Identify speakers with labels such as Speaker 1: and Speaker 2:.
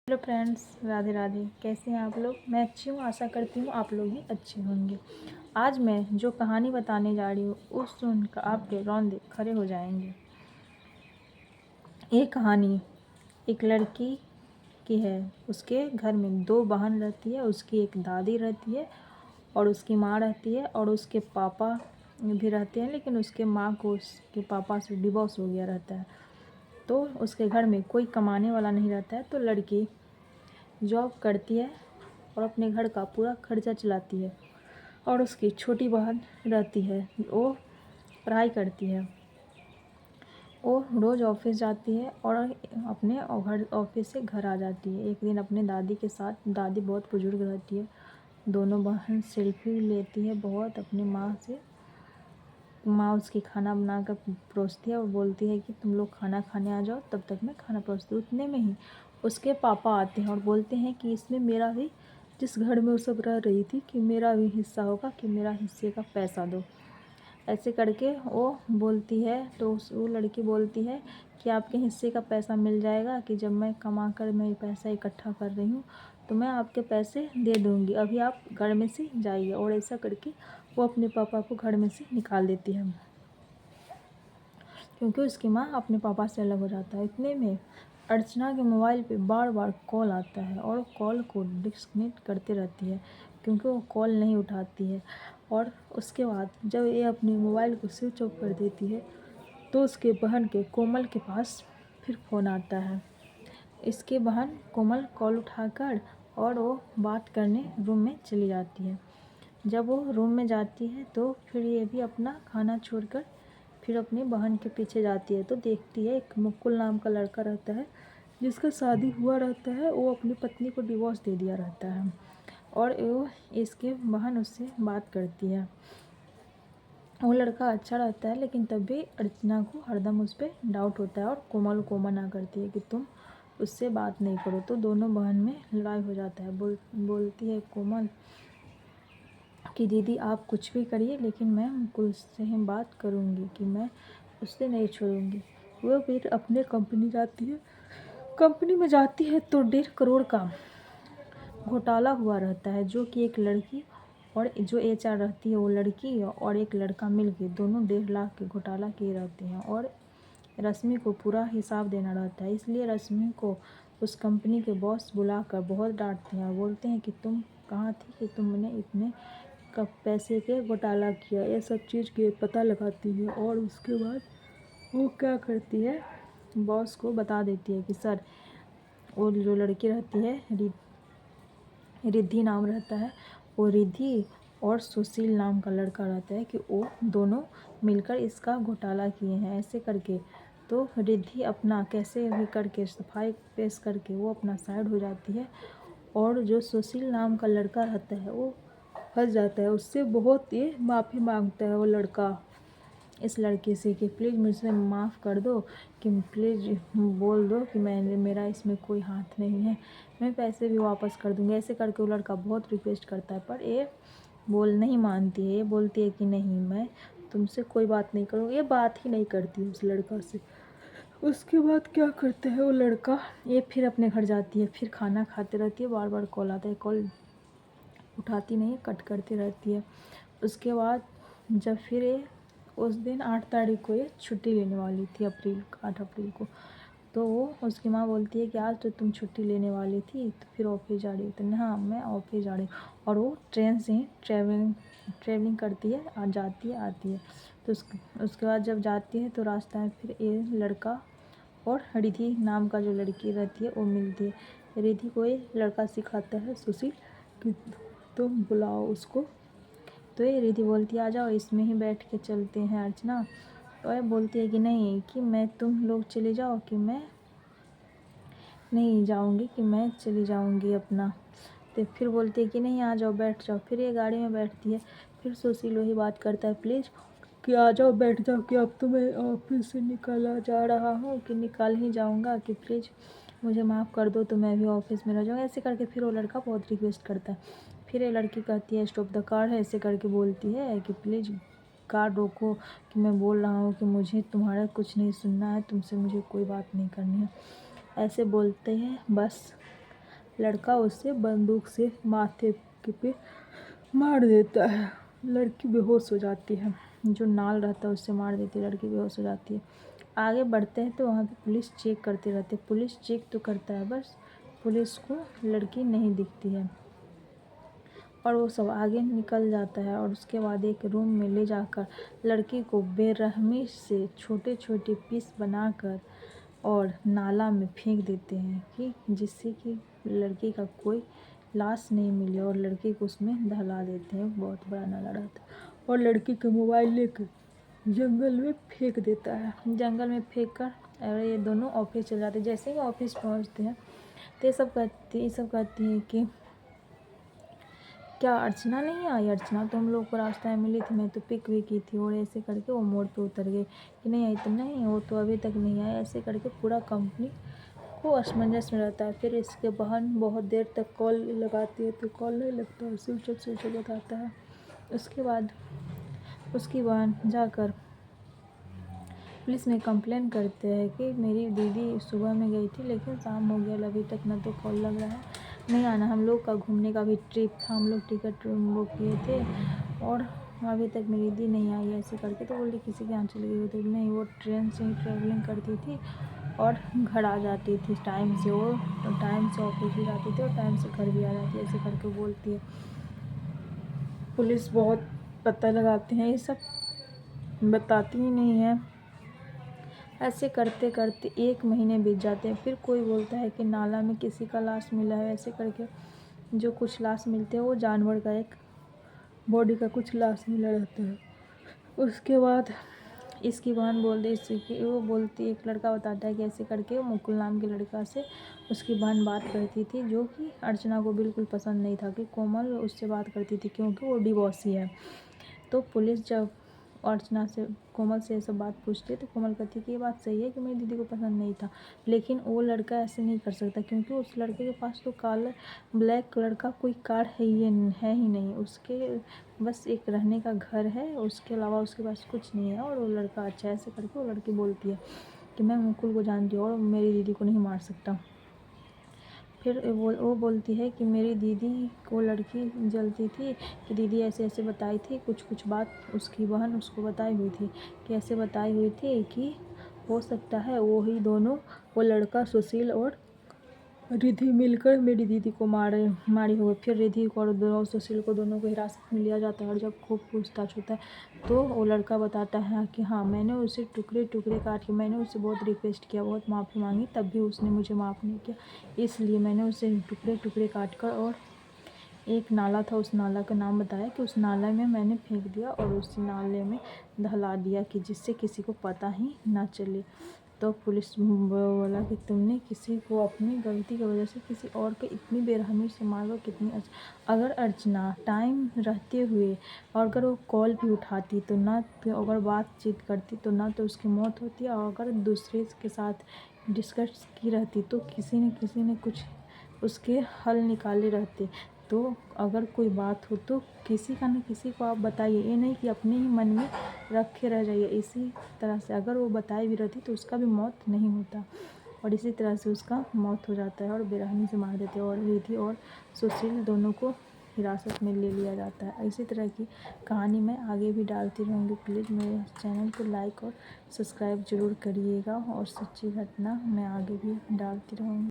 Speaker 1: Hello friends, Radhe Radhe. कैसे हैं आप लोग? मैं अच्छी हूँ, आशा करती हूँ आप लोग भी अच्छे होंगे। आज मैं जो कहानी बताने जा रही हूँ उस सुनकर आपके रोंदे खड़े हो जाएंगे। ये कहानी एक लड़की की है। उसके घर में 2 बहन रहती है, उसकी एक दादी रहती है और उसकी माँ रहती है और उसके पापा भी रहते हैं, लेकिन उसके माँ को उसके पापा से डिवोर्स हो गया रहता है। तो उसके घर में कोई कमाने वाला नहीं रहता है, तो लड़की जॉब करती है और अपने घर का पूरा खर्चा चलाती है। और उसकी छोटी बहन रहती है, वो पढ़ाई करती है। वो रोज़ ऑफिस जाती है और अपने घर ऑफिस से घर आ जाती है। एक दिन अपने दादी के साथ, दादी बहुत बुजुर्ग रहती है। दोनों बहन सेल्फी लेती है बहुत अपनी माँ से। माँ उसकी खाना बना कर परोसती है और बोलती है कि तुम लोग खाना खाने आ जाओ, तब तक मैं खाना परोसती हूँ। उतने में ही उसके पापा आते हैं और बोलते हैं कि इसमें मेरा भी, जिस घर में वो सब रह रही थी, कि मेरा भी हिस्सा होगा, कि मेरा हिस्से का पैसा दो। ऐसे करके वो बोलती है, तो वो लड़की बोलती है कि आपके हिस्से का पैसा मिल जाएगा, कि जब मैं कमा कर मैं पैसा इकट्ठा कर रही हूँ तो मैं आपके पैसे दे दूँगी, अभी आप घर में से जाइए। और ऐसा करके वो अपने पापा को घर में से निकाल देती है, क्योंकि उसकी माँ अपने पापा से अलग हो जाता है। इतने में अर्चना के मोबाइल पे बार बार कॉल आता है और कॉल को डिस्कनेक्ट करते रहती है, क्योंकि वो कॉल नहीं उठाती है। और उसके बाद जब ये अपने मोबाइल को स्विच ऑफ कर देती है, तो उसके बहन के कोमल के पास फिर फ़ोन आता है। इसके बहन कोमल कॉल उठाकर और वो बात करने रूम में चली जाती है। जब वो रूम में जाती है तो फिर ये भी अपना खाना छोड़कर फिर अपनी बहन के पीछे जाती है। तो देखती है एक मुकुल नाम का लड़का रहता है, जिसका शादी हुआ रहता है। वो अपनी पत्नी को डिवोर्स दे दिया रहता है और वो इसके बहन उससे बात करती है। वो लड़का अच्छा रहता है, लेकिन तब भी अर्चना को हरदम उस पर डाउट होता है और कोमल को मना करती है कि तुम उससे बात नहीं करो। तो दोनों बहन में लड़ाई हो जाता है। बोलती है कोमल कि दीदी आप कुछ भी करिए, लेकिन मैं मुकुल से ही बात करूँगी, कि मैं उससे नहीं छोड़ूंगी। वो फिर अपने कंपनी जाती है। कंपनी में जाती है तो 1.5 करोड़ का घोटाला हुआ रहता है, जो कि एक लड़की और जो एचआर रहती है वो लड़की और एक लड़का मिल के दोनों 1.5 लाख के घोटाला किए रहते हैं। और रश्मि को पूरा हिसाब देना रहता है, इसलिए रश्मि को उस कंपनी के बॉस बुलाकर बहुत डांटते हैं और बोलते हैं कि तुम कहाँ थी कि तुमने इतने का पैसे के घोटाला किया। ये सब चीज़ के पता लगाती है और उसके बाद वो क्या करती है, बॉस को बता देती है कि सर, वो जो लड़की रहती है रिद्धि नाम रहता है, वो रिद्धि और सुशील नाम का लड़का रहता है, कि वो दोनों मिलकर इसका घोटाला किए हैं। ऐसे करके तो रिद्धि अपना कैसे भी करके सफाई पेश करके वो अपना साइड हो जाती है। और जो सुशील नाम का लड़का रहता है वो फंस जाता है। उससे बहुत ही माफ़ी मांगता है वो लड़का इस लड़के से कि प्लीज़ मुझसे माफ़ कर दो, कि प्लीज़ बोल दो कि मैंने, मेरा इसमें कोई हाथ नहीं है, मैं पैसे भी वापस कर दूँगी। ऐसे करके वो लड़का बहुत रिक्वेस्ट करता है, पर ये नहीं मानती है। ये बोलती है कि नहीं, मैं तुमसे कोई बात नहीं करूँगी। ये बात ही नहीं करती उस लड़का से। उसके बाद क्या करता है वो लड़का, ये फिर अपने घर जाती है, फिर खाना खाते रहती है। बार बार कॉल आता है, कॉल उठाती नहीं, कट करती रहती है। उसके बाद जब फिर ये उस दिन 8 तारीख को ये छुट्टी लेने वाली थी, 8 अप्रैल को, तो वो उसकी माँ बोलती है कि आज तो तुम छुट्टी लेने वाली थी, तो फिर ऑफिस जा रही हो? तो हाँ, मैं ऑफिस जा रही हूँ। और वो ट्रेन से ही ट्रैवलिंग करती है और जाती है आती है। तो उसके बाद जब जाती है तो रास्ता में फिर ये लड़का और रिधि नाम का जो लड़की रहती है वो मिलती है। रिधि को ये लड़का सिखाता है सुशील कि तुम बुलाओ उसको। तो ये रिधि बोलती है आ जाओ, इसमें ही बैठ के चलते हैं अर्चना। तो ये बोलती है कि नहीं, कि मैं, तुम लोग चले जाओ, कि मैं नहीं जाऊंगी, कि मैं चली जाऊंगी अपना। तो फिर बोलती है कि नहीं, आ जाओ, बैठ जाओ। फिर ये गाड़ी में बैठती है। फिर सुशील वही बात करता है, प्लीज़ कि आ जाओ, बैठ जाओ, कि अब तो मैं ऑफिस से निकला जा रहा हूँ, कि निकाल ही जाऊँगा, कि प्लीज़ मुझे माफ़ कर दो, तो मैं भी ऑफिस में रह जाऊँगा। ऐसे करके फिर वो लड़का बहुत रिक्वेस्ट करता है। फिर ये लड़की कहती है स्टॉप द कार है, ऐसे करके बोलती है कि प्लीज़ कार रोको, कि मैं बोल रहा हूँ कि मुझे तुम्हारा कुछ नहीं सुनना है, तुमसे मुझे कोई बात नहीं करनी है। ऐसे बोलते हैं बस। लड़का उससे बंदूक से माथे पे मार देता है। लड़की बेहोश हो जाती है, जो नाल रहता है उससे मार देती है, लड़की बेहोश हो जाती है। आगे बढ़ते हैं तो वहाँ पे पुलिस चेक करते रहते हैं। पुलिस चेक तो करता है, बस पुलिस को लड़की नहीं दिखती है और वो सब आगे निकल जाता है। और उसके बाद एक रूम में ले जाकर लड़की को बेरहमी से छोटे छोटे पीस बनाकर और नाला में फेंक देते हैं कि जिससे कि लड़की का कोई लाश नहीं मिले, और लड़की को उसमें दहला देते हैं। बहुत बड़ा नाला रहता है और लड़की का मोबाइल लेकर जंगल में फेंक देता है। जंगल में फेंक कर और ये दोनों ऑफिस चले जाते हैं। जैसे ही ऑफिस पहुंचते हैं तो ये सब कहती है कि क्या अर्चना नहीं आई? अर्चना तो हम लोग को रास्ता में मिली थी, मैं तो पिक भी की थी। और ऐसे करके वो मोड़ पे उतर गई कि नहीं आई तो नहीं, वो तो अभी तक नहीं आई। ऐसे करके पूरा कंपनी को असमंजस में रहता है। फिर इसके बहन बहुत देर तक कॉल लगाती है तो कॉल नहीं लगता है, स्विच ऑफ बताता है। उसके बाद उसकी बहन जाकर पुलिस में कंप्लेन करते हैं कि मेरी दीदी सुबह में गई थी लेकिन शाम हो गया, अभी तक ना तो कॉल लग रहा है, नहीं आना। हम लोग का घूमने का भी ट्रिप था, हम लोग टिकट बुक किए थे और अभी तक मेरी दीदी नहीं आई। ऐसे करके तो बोली किसी के यहाँ चली गई तो नहीं, वो ट्रेन से ही ट्रैवलिंग करती थी और घर आ जाती थी टाइम से। वो टाइम से ऑफिस भी जाती थी और टाइम से घर भी आ जाती है, ऐसे करके बोलती है। पुलिस बहुत पता लगाते हैं, ये सब बताती ही नहीं है। ऐसे करते करते 1 महीने बीत जाते हैं। फिर कोई बोलता है कि नाला में किसी का लाश मिला है। ऐसे करके जो कुछ लाश मिलते हैं वो जानवर का एक बॉडी का कुछ लाश मिला रहता है। उसके बाद इसकी बहन वो बोलती, एक लड़का बताता है कि ऐसे करके मुकुल नाम के लड़का से उसकी बहन बात करती थी, जो कि अर्चना को बिल्कुल पसंद नहीं था कि कोमल उससे बात करती थी, क्योंकि वो डिवोर्सी है। तो पुलिस जब अर्चना से कोमल से ये सब बात पूछती है तो कोमल कहती है कि ये बात सही है कि मेरी दीदी को पसंद नहीं था, लेकिन वो लड़का ऐसे नहीं कर सकता क्योंकि उस लड़के के पास तो काला ब्लैक कलर का कोई कार है ही नहीं। उसके बस एक रहने का घर है, उसके अलावा उसके पास कुछ नहीं है और वो लड़का अच्छा है। ऐसे करके वो लड़की बोलती है कि मैं मुकुल को जानती हूँ और मेरी दीदी को नहीं मार सकता। फिर वो बोलती है कि मेरी दीदी को लड़की जलती थी कि दीदी ऐसे ऐसे बताई थी, कुछ बात उसकी बहन उसको बताई हुई थी कि ऐसे बताई हुई थी कि हो सकता है वो दोनों वो लड़का सुशील और रिद्धि मिलकर मेरी दीदी को मारी हो। फिर रिद्धि को और सुशील को दोनों को हिरासत में लिया जाता है और जब खूब पूछताछ होता है तो वो लड़का बताता है कि हाँ, मैंने उसे टुकड़े टुकड़े काट के, मैंने उससे बहुत रिक्वेस्ट किया, बहुत माफ़ी मांगी, तब भी उसने मुझे माफ़ नहीं किया, इसलिए मैंने उसे टुकड़े टुकड़े काट कर और एक नाला था, उस नाला का नाम बताया कि उस नाले में मैंने फेंक दिया और उस नाले में दहला दिया कि जिससे किसी को पता ही ना चले। तो पुलिस बोला कि तुमने किसी को अपनी गलती की वजह से किसी और को इतनी बेरहमी से मारो, कितनी अगर अर्चना टाइम रहते हुए और अगर वो कॉल भी उठाती तो ना, अगर बातचीत करती तो ना तो उसकी मौत होती, और अगर दूसरे के साथ डिस्कस की रहती तो किसी ने कुछ उसके हल निकाले रहते। तो अगर कोई बात हो तो किसी का न किसी को आप बताइए, ये नहीं कि अपने ही मन में रखे रह जाइए। इसी तरह से अगर वो बताई भी रहती तो उसका भी मौत नहीं होता, और इसी तरह से उसका मौत हो जाता है और बेरहमी से मार देते हैं और रिद्धि और सुशील दोनों को हिरासत में ले लिया जाता है। इसी तरह की कहानी मैं आगे भी डालती रहूँगी। प्लीज़ मेरे चैनल को लाइक और सब्सक्राइब ज़रूर करिएगा और सच्ची घटना मैं आगे भी डालती रहूँगी।